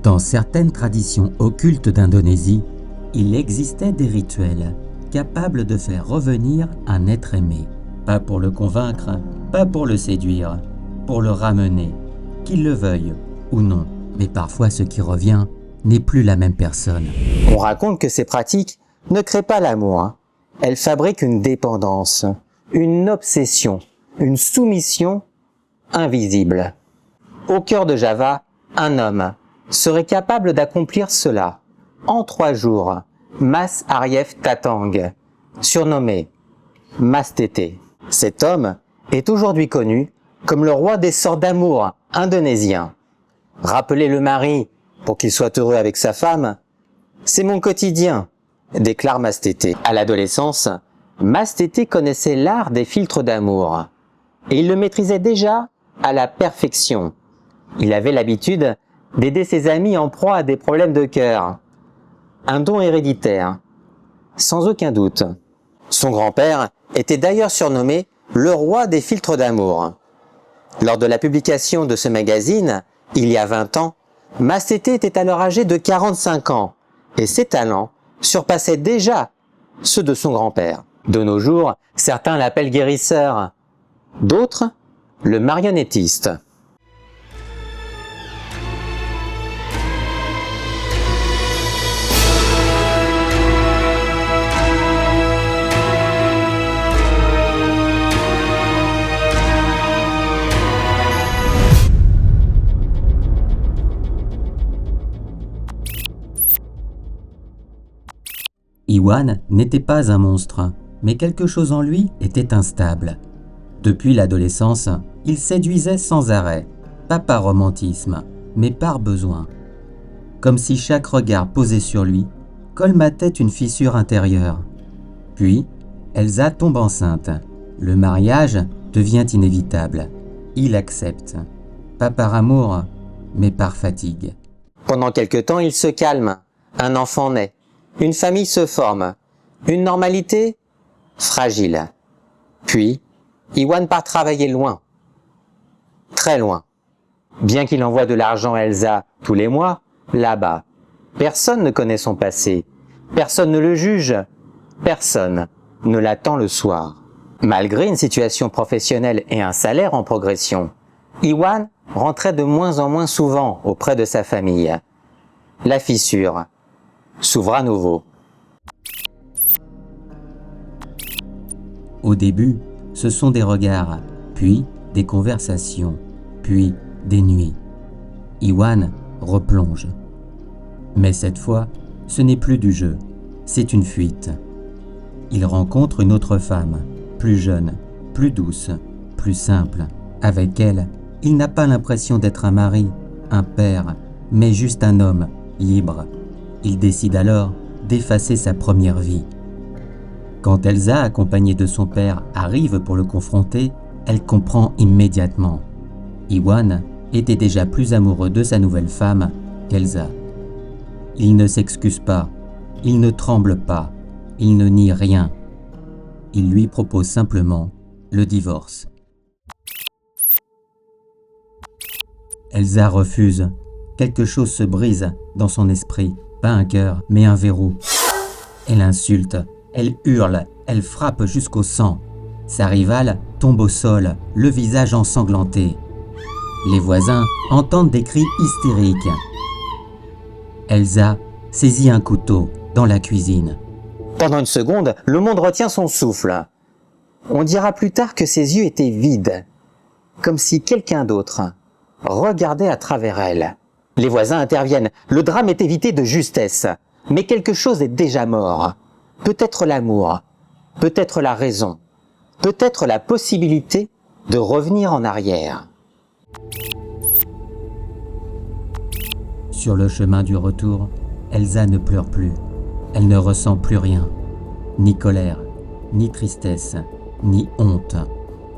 Dans certaines traditions occultes d'Indonésie, il existait des rituels capables de faire revenir un être aimé. Pas pour le convaincre, pas pour le séduire, pour le ramener, qu'il le veuille ou non. Mais parfois ce qui revient n'est plus la même personne. On raconte que ces pratiques ne créent pas l'amour. Elles fabriquent une dépendance, une obsession, une soumission invisible. Au cœur de Java, un homme serait capable d'accomplir cela. En 3 jours, Mas Arief Tatang, surnommé Mas Tete. Cet homme est aujourd'hui connu comme le roi des sorts d'amour indonésien. Rappeler le mari pour qu'il soit heureux avec sa femme, c'est mon quotidien, déclare Mas Tete. À l'adolescence, Mas Tete connaissait l'art des filtres d'amour et il le maîtrisait déjà à la perfection. Il avait l'habitude d'aider ses amis en proie à des problèmes de cœur. Un don héréditaire, sans aucun doute. Son grand-père était d'ailleurs surnommé le roi des filtres d'amour. Lors de la publication de ce magazine, il y a 20 ans, Mas Tete était alors âgé de 45 ans et ses talents surpassaient déjà ceux de son grand-père. De nos jours, certains l'appellent guérisseur, d'autres le marionnettiste. Iwan n'était pas un monstre, mais quelque chose en lui était instable. Depuis l'adolescence, il séduisait sans arrêt, pas par romantisme, mais par besoin. Comme si chaque regard posé sur lui colmatait une fissure intérieure. Puis, Elsa tombe enceinte. Le mariage devient inévitable. Il accepte, pas par amour, mais par fatigue. Pendant quelque temps, il se calme. Un enfant naît. Une famille se forme. Une normalité fragile. Puis, Iwan part travailler loin. Très loin. Bien qu'il envoie de l'argent à Elsa tous les mois, là-bas, personne ne connaît son passé. Personne ne le juge. Personne ne l'attend le soir. Malgré une situation professionnelle et un salaire en progression, Iwan rentrait de moins en moins souvent auprès de sa famille. La fissure s'ouvre à nouveau. Au début, ce sont des regards, puis des conversations, puis des nuits. Iwan replonge. Mais cette fois, ce n'est plus du jeu, c'est une fuite. Il rencontre une autre femme, plus jeune, plus douce, plus simple. Avec elle, il n'a pas l'impression d'être un mari, un père, mais juste un homme, libre. Il décide alors d'effacer sa première vie. Quand Elsa, accompagnée de son père, arrive pour le confronter, elle comprend immédiatement. Iwan était déjà plus amoureux de sa nouvelle femme qu'Elsa. Il ne s'excuse pas, il ne tremble pas, il ne nie rien. Il lui propose simplement le divorce. Elsa refuse. Quelque chose se brise dans son esprit. Pas un cœur, mais un verrou. Elle insulte, elle hurle, elle frappe jusqu'au sang. Sa rivale tombe au sol, le visage ensanglanté. Les voisins entendent des cris hystériques. Elsa saisit un couteau dans la cuisine. Pendant une seconde, le monde retient son souffle. On dira plus tard que ses yeux étaient vides, comme si quelqu'un d'autre regardait à travers elle. Les voisins interviennent. Le drame est évité de justesse. Mais quelque chose est déjà mort. Peut-être l'amour, peut-être la raison, peut-être la possibilité de revenir en arrière. Sur le chemin du retour, Elsa ne pleure plus. Elle ne ressent plus rien. Ni colère, ni tristesse, ni honte.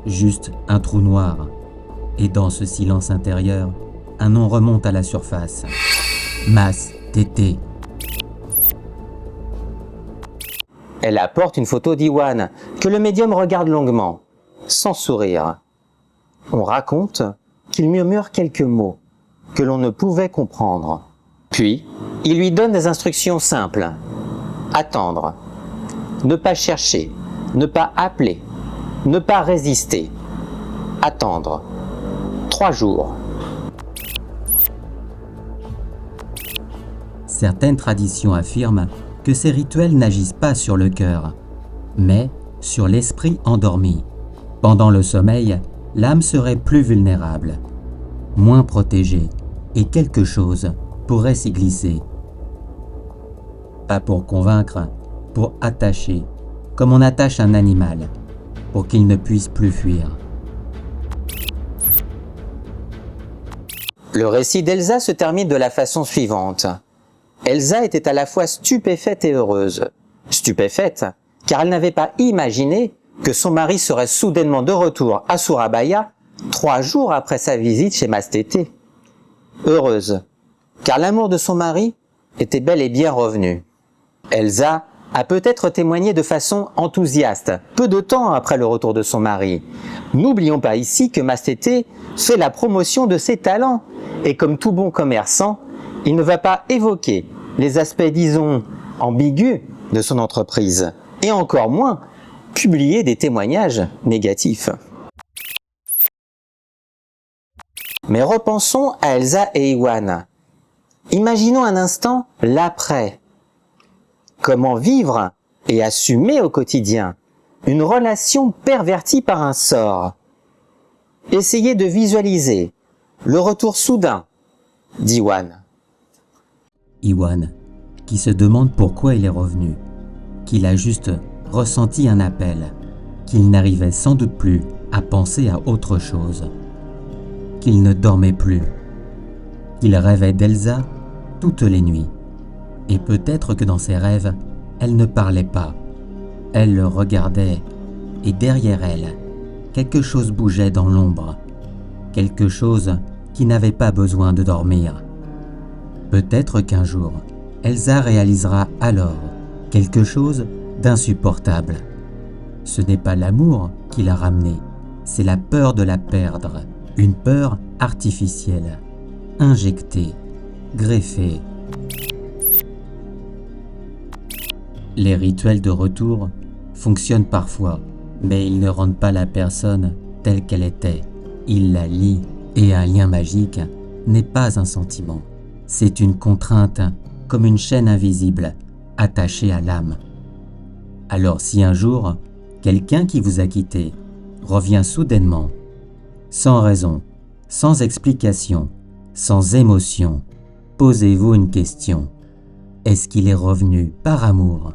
Juste un trou noir. Et dans ce silence intérieur, un nom remonte à la surface. Mas Tete. Elle apporte une photo d'Iwan, que le médium regarde longuement, sans sourire. On raconte qu'il murmure quelques mots que l'on ne pouvait comprendre. Puis, il lui donne des instructions simples. Attendre. Ne pas chercher. Ne pas appeler. Ne pas résister. Attendre. 3 jours. Certaines traditions affirment que ces rituels n'agissent pas sur le cœur, mais sur l'esprit endormi. Pendant le sommeil, l'âme serait plus vulnérable, moins protégée, et quelque chose pourrait s'y glisser. Pas pour convaincre, pour attacher, comme on attache un animal, pour qu'il ne puisse plus fuir. Le récit d'Elsa se termine de la façon suivante. Elsa était à la fois stupéfaite et heureuse. Stupéfaite, car elle n'avait pas imaginé que son mari serait soudainement de retour à Surabaya 3 jours après sa visite chez Mastété. Heureuse, car l'amour de son mari était bel et bien revenu. Elsa a peut-être témoigné de façon enthousiaste, peu de temps après le retour de son mari. N'oublions pas ici que Mastété fait la promotion de ses talents, et comme tout bon commerçant, il ne va pas évoquer les aspects, disons, ambigus de son entreprise, et encore moins publier des témoignages négatifs. Mais repensons à Elsa et Iwan. Imaginons un instant l'après. Comment vivre et assumer au quotidien une relation pervertie par un sort? Essayez de visualiser le retour soudain d'Iwan. Iwan, qui se demande pourquoi il est revenu, qu'il a juste ressenti un appel, qu'il n'arrivait sans doute plus à penser à autre chose, qu'il ne dormait plus, qu'il rêvait d'Elsa toutes les nuits, et peut-être que dans ses rêves, elle ne parlait pas, elle le regardait, et derrière elle, quelque chose bougeait dans l'ombre, quelque chose qui n'avait pas besoin de dormir. Peut-être qu'un jour, Elsa réalisera alors quelque chose d'insupportable. Ce n'est pas l'amour qui l'a ramenée, c'est la peur de la perdre, une peur artificielle, injectée, greffée. Les rituels de retour fonctionnent parfois, mais ils ne rendent pas la personne telle qu'elle était. Ils la lient, et un lien magique n'est pas un sentiment. C'est une contrainte, comme une chaîne invisible, attachée à l'âme. Alors si un jour, quelqu'un qui vous a quitté revient soudainement, sans raison, sans explication, sans émotion, posez-vous une question. Est-ce qu'il est revenu par amour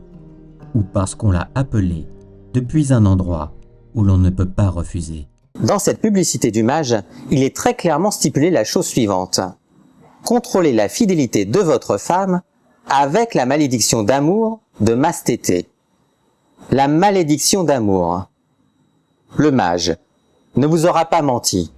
ou parce qu'on l'a appelé depuis un endroit où l'on ne peut pas refuser? Dans cette publicité du mage, il est très clairement stipulé la chose suivante. Contrôlez la fidélité de votre femme avec la malédiction d'amour de Mastété. La malédiction d'amour. Le mage ne vous aura pas menti.